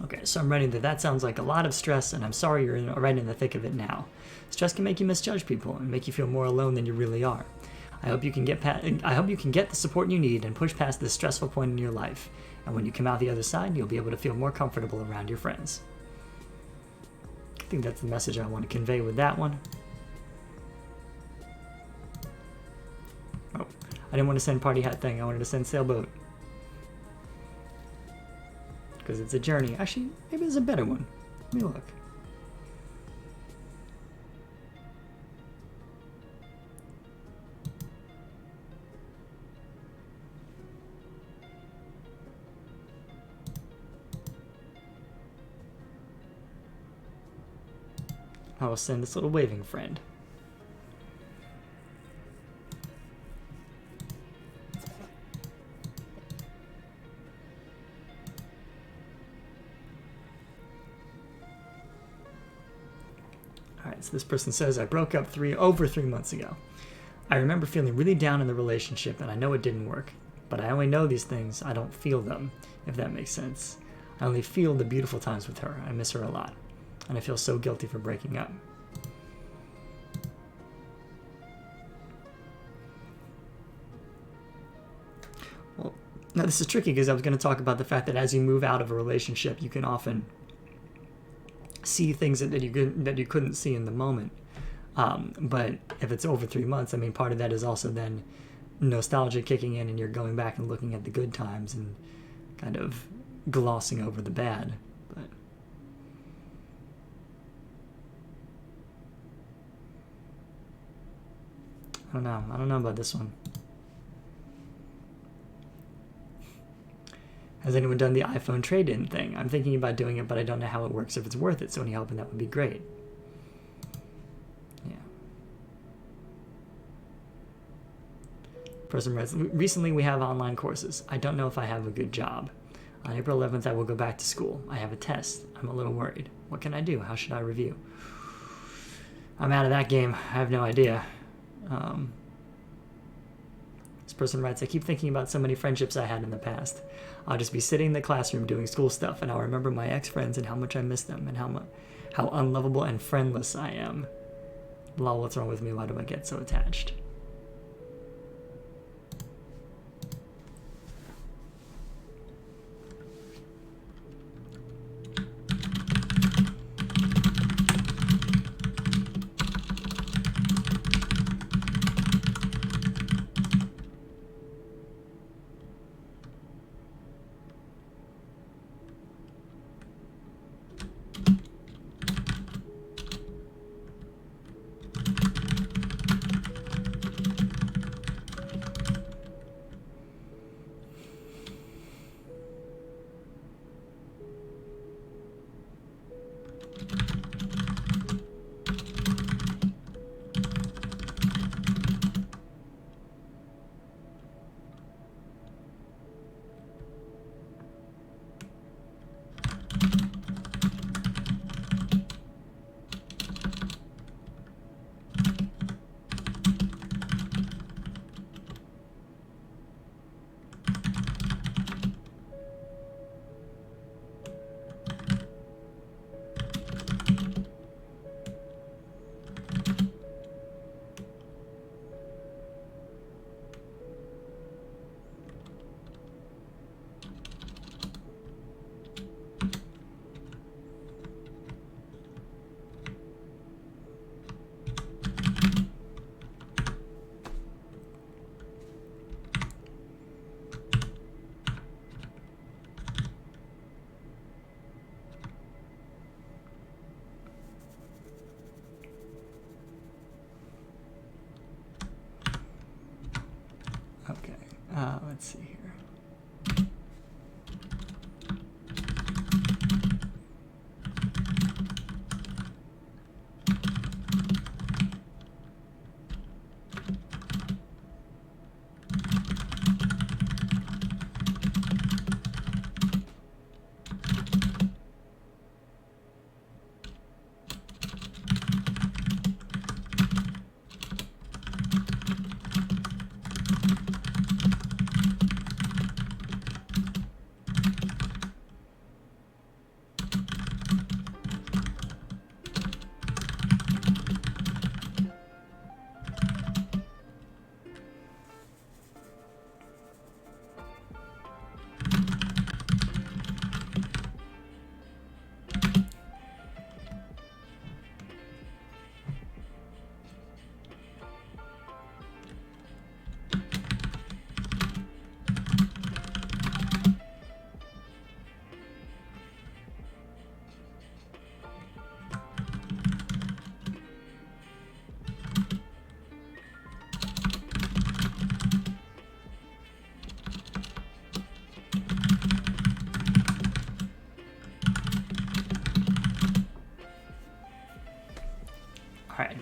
Okay, so I'm writing that sounds like a lot of stress, and I'm sorry you're right in the thick of it now. Stress can make you misjudge people and make you feel more alone than you really are. I hope you can get the support you need and push past this stressful point in your life. And when you come out the other side, you'll be able to feel more comfortable around your friends. I think that's the message I want to convey with that one. Oh, I didn't want to send party hat thing. I wanted to send sailboat. Because it's a journey. Actually, maybe there's a better one. Let me look. I will send this little waving friend. Alright, so this person says, I broke up over 3 months ago. I remember feeling really down in the relationship, and I know it didn't work. But I only know these things, I don't feel them, if that makes sense. I only feel the beautiful times with her. I miss her a lot. And I feel so guilty for breaking up. Well, now this is tricky because I was going to talk about the fact that as you move out of a relationship, you can often see things that you couldn't see in the moment. But if it's over 3 months, I mean, part of that is also then nostalgia kicking in and you're going back and looking at the good times and kind of glossing over the bad. But I don't know about this one. Has anyone done the iPhone trade-in thing? I'm thinking about doing it, but I don't know how it works, if it's worth it, so any help in that would be great. Yeah. Person writes, recently we have online courses. I don't know if I have a good job. On April 11th, I will go back to school. I have a test. I'm a little worried. What can I do? How should I review? I'm out of that game. I have no idea. This person writes, I keep thinking about so many friendships I had in the past. I'll just be sitting in the classroom doing school stuff, and I'll remember my ex-friends and how much I miss them, and how unlovable and friendless I am. Lol, what's wrong with me? Why do I get so attached? Let's see here.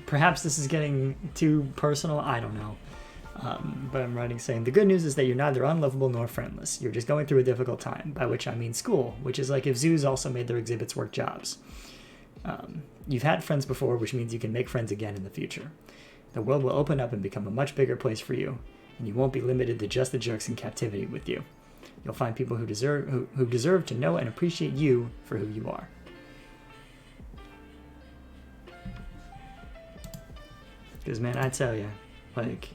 Perhaps this is getting too personal, I don't know. But I'm writing saying, the good news is that you're neither unlovable nor friendless. You're just going through a difficult time, by which I mean school, which is like if zoos also made their exhibits work jobs. You've had friends before, which means you can make friends again in the future. The world will open up and become a much bigger place for you, and you won't be limited to just the jerks in captivity with you. You'll find people who deserve to know and appreciate you for who you are. Because, man, I tell you, like...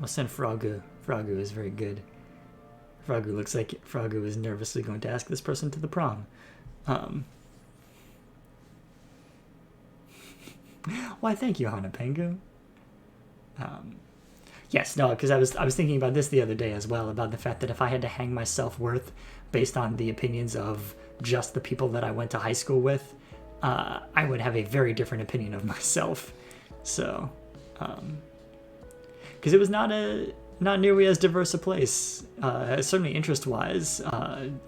I'll send Frogu. Frogu is very good. Frogu looks like Frogu is nervously going to ask this person to the prom. Why, thank you, Hanapengu. Yes, no, because I was thinking about this the other day as well, about the fact that if I had to hang my self-worth based on the opinions of just the people that I went to high school with, I would have a very different opinion of myself. So, because it was not nearly as diverse a place, certainly interest-wise,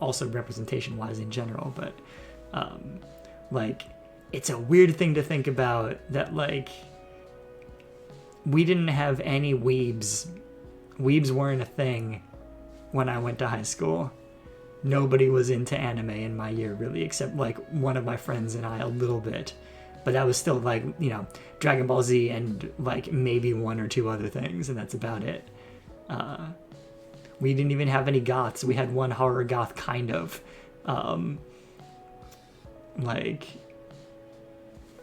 also representation-wise in general, but, like, it's a weird thing to think about that, like, we didn't have any weebs. Weebs weren't a thing when I went to high school. Nobody was into anime in my year, really, except, like, one of my friends and I a little bit. But that was still, like, you know, Dragon Ball Z and, like, maybe one or two other things, and that's about it. We didn't even have any goths. We had one horror goth, kind of. Like...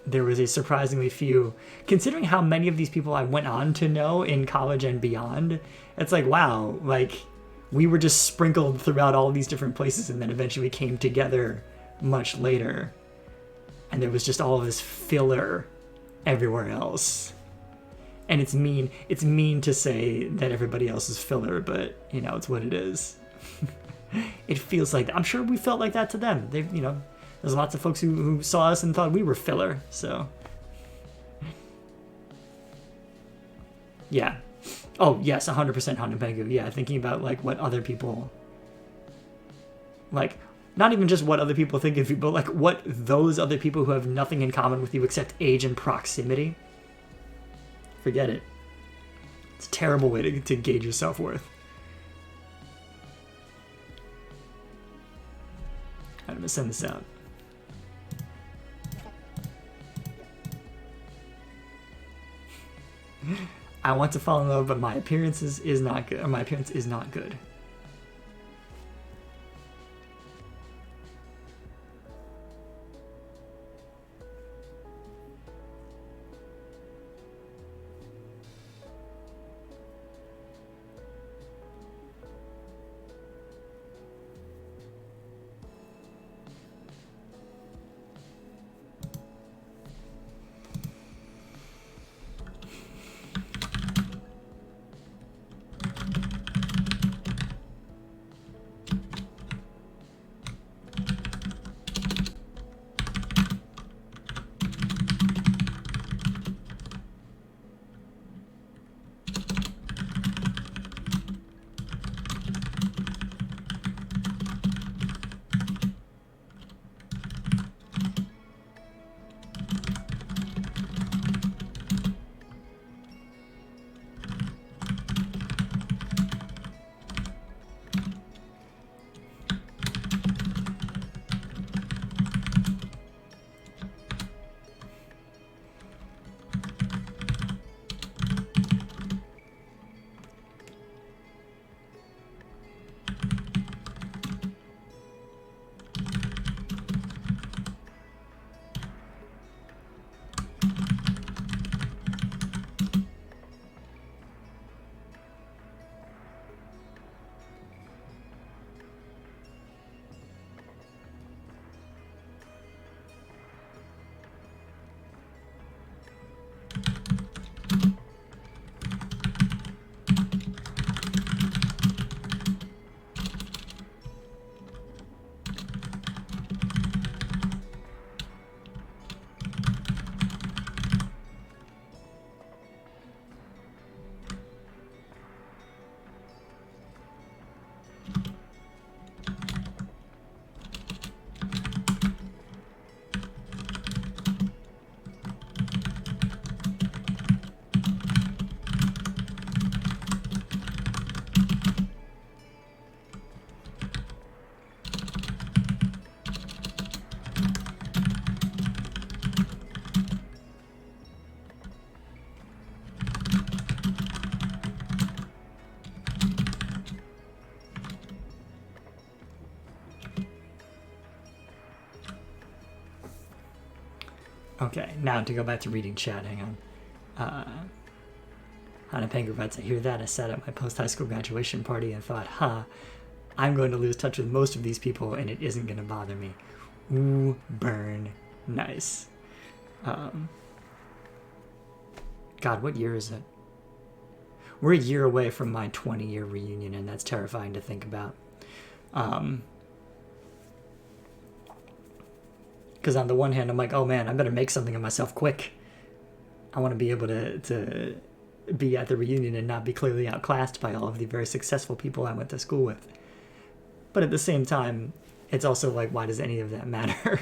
There was a surprisingly few, considering how many of these people I went on to know in college and beyond. It's like, wow, like, we were just sprinkled throughout all these different places and then eventually came together much later. And there was just all of this filler everywhere else. And it's mean to say that everybody else is filler, but, you know, it's what it is. It feels like that. I'm sure we felt like that to them. They've, you know... There's lots of folks who saw us and thought we were filler, so... Yeah. Oh, yes, 100% Hanapengu. Yeah, thinking about, like, what other people... Like, not even just what other people think of you, but, like, what those other people who have nothing in common with you except age and proximity. Forget it. It's a terrible way to gauge your self-worth. I'm gonna send this out. I want to fall in love, but my appearance is not good. Or my appearance is not good. Okay, now to go back to reading chat, hang on. Hana Pengu writes, I hear that. I sat at my post-high school graduation party and thought, I'm going to lose touch with most of these people and it isn't going to bother me. Ooh, burn. Nice. God, what year is it? We're a year away from my 20-year reunion, and that's terrifying to think about. Because on the one hand, I'm like, oh man, I better make something of myself quick. I want to be able to be at the reunion and not be clearly outclassed by all of the very successful people I went to school with. But at the same time, it's also like, why does any of that matter?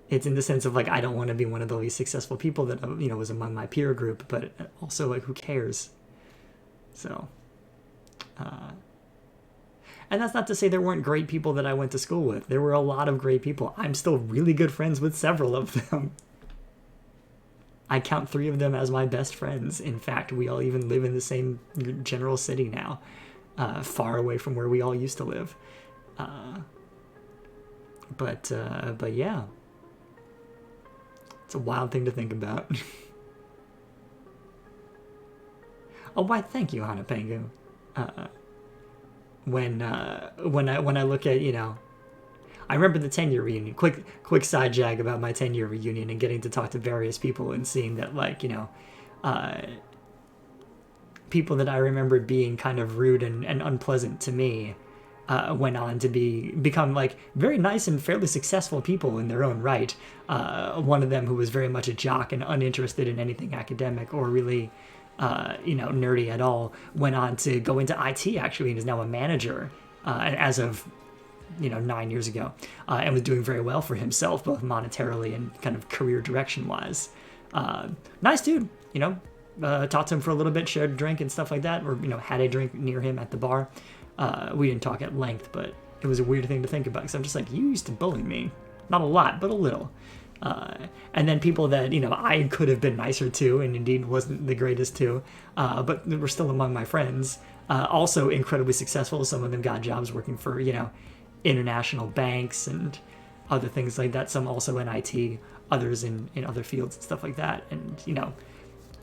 It's in the sense of like, I don't want to be one of the least successful people that, was among my peer group, but also like, who cares? So, and that's not to say there weren't great people that I went to school with. There were a lot of great people. I'm still really good friends with several of them. I count 3 of them as my best friends. In fact, we all even live in the same general city now, far away from where we all used to live. But yeah, it's a wild thing to think about. Oh, why? Thank you, Hana Pengu. When I look at, I remember the 10-year reunion. Quick side jag about my 10-year reunion and getting to talk to various people and seeing that, like, people that I remembered being kind of rude and unpleasant to me went on to become like very nice and fairly successful people in their own right. One of them, who was very much a jock and uninterested in anything academic or really nerdy at all, went on to go into IT actually and is now a manager as of 9 years ago, and was doing very well for himself, both monetarily and kind of career direction wise. Nice dude, talked to him for a little bit, shared a drink and stuff like that, or had a drink near him at the bar. We didn't talk at length, but it was a weird thing to think about, because I'm just like, you used to bully me, not a lot, but a little. And then people that I could have been nicer to, and indeed wasn't the greatest to, but were still among my friends, also incredibly successful. Some of them got jobs working for international banks and other things like that. Some also in IT, others in other fields and stuff like that, and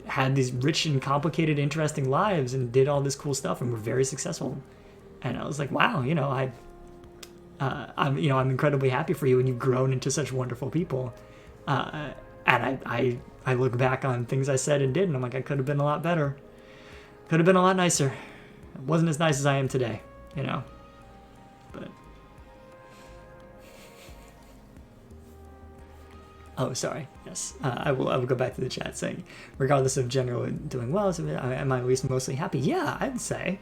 had these rich and complicated, interesting lives and did all this cool stuff and were very successful. And I was like, wow, I'm incredibly happy for you, and you've grown into such wonderful people. And I look back on things I said and did, and I'm like, I could have been a lot better. Could have been a lot nicer. I wasn't as nice as I am today, But oh, sorry. Yes, I will go back to the chat saying, regardless of general doing well, am I at least mostly happy? Yeah, I'd say.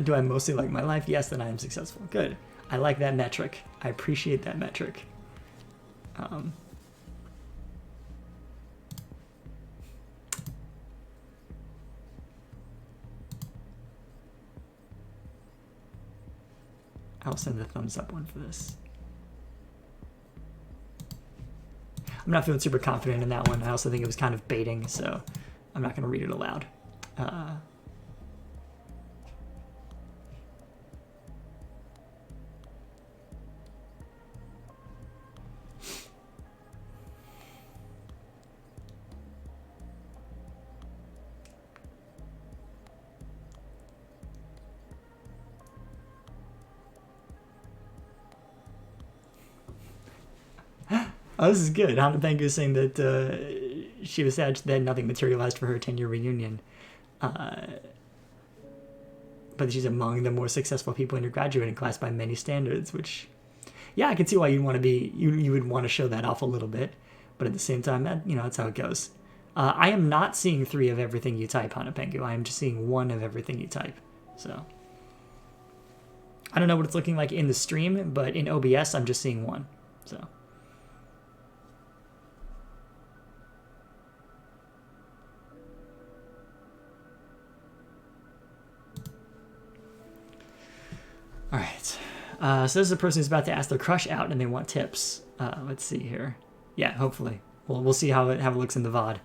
Do I mostly like my life? Yes, then I am successful. Good. I like that metric. I appreciate that metric. I'll send the thumbs up one for this. I'm not feeling super confident in that one. I also think it was kind of baiting, so I'm not going to read it aloud. Oh, this is good. Hana Pengu is saying that she was sad that nothing materialized for her 10-year reunion. But she's among the more successful people in your graduating class by many standards, which, yeah, I can see why you'd want to be, you would want to show that off a little bit. But at the same time, that's how it goes. I am not seeing 3 of everything you type, Hana Pengu. I am just seeing 1 of everything you type. So I don't know what it's looking like in the stream, but in OBS, I'm just seeing 1. So. All right, so this is a person who's about to ask their crush out and they want tips. Let's see here. Yeah, hopefully. We'll see how it looks in the VOD.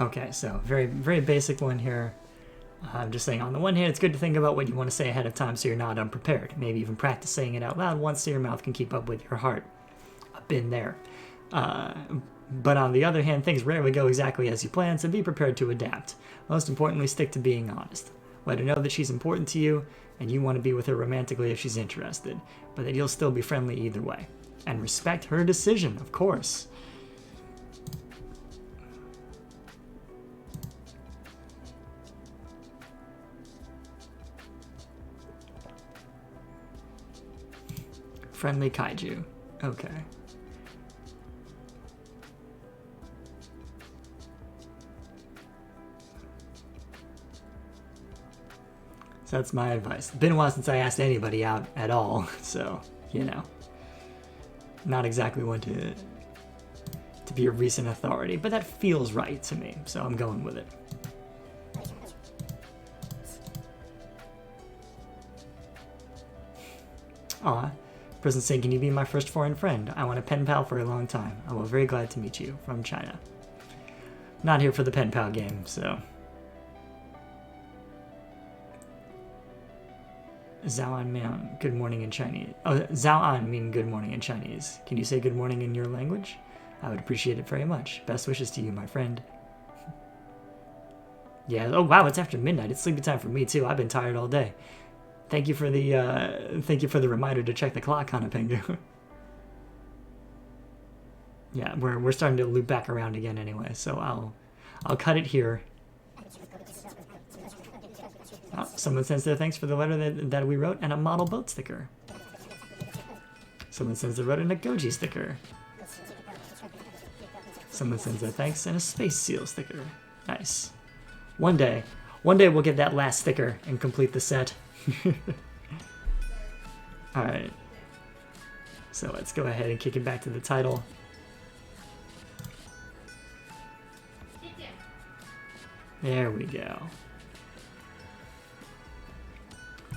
Okay, so very, very basic one here. I'm just saying, on the one hand, it's good to think about what you want to say ahead of time so you're not unprepared. Maybe even practice saying it out loud once so your mouth can keep up with your heart. I've been there. But on the other hand, things rarely go exactly as you plan, so be prepared to adapt. Most importantly, stick to being honest. Let her know that she's important to you, and you want to be with her romantically if she's interested, but that you'll still be friendly either way. And respect her decision, of course. Friendly kaiju. Okay. So that's my advice. It's been a while since I asked anybody out at all, so, you know. Not exactly one to be a recent authority, but that feels right to me, so I'm going with it. Aw. Person saying, can you be my first foreign friend? I want a pen pal for a long time. I will very glad to meet you. From China. Not here for the pen pal game, so. Zhao An mean good morning in Chinese. Oh, Zhao An mean good morning in Chinese. Can you say good morning in your language? I would appreciate it very much. Best wishes to you, my friend. Yeah, oh wow, it's after midnight. It's sleepy time for me too. I've been tired all day. Thank you for the reminder to check the clock, Hanapengu. Yeah, we're starting to loop back around again anyway, so I'll cut it here. Oh, someone sends their thanks for the letter that we wrote and a model boat sticker. Someone sends their wrote and a Goji sticker. Someone sends their thanks and a space seal sticker. Nice. One day we'll get that last sticker and complete the set. Alright. So let's go ahead and kick it back to the title. There we go.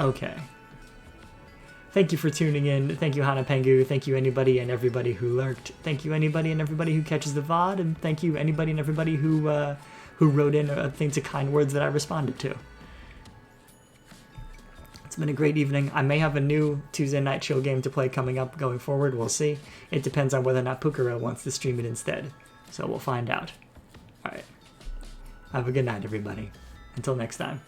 Okay. Thank you for tuning in. Thank you, Hanapengu. Thank you, anybody and everybody who lurked. Thank you, anybody and everybody who catches the VOD. And thank you, anybody and everybody who wrote in things of kind words that I responded to. It's been a great evening. I may have a new Tuesday night chill game to play coming up going forward. We'll see. It depends on whether or not Pukara wants to stream it instead. So we'll find out. Alright. Have a good night, everybody. Until next time.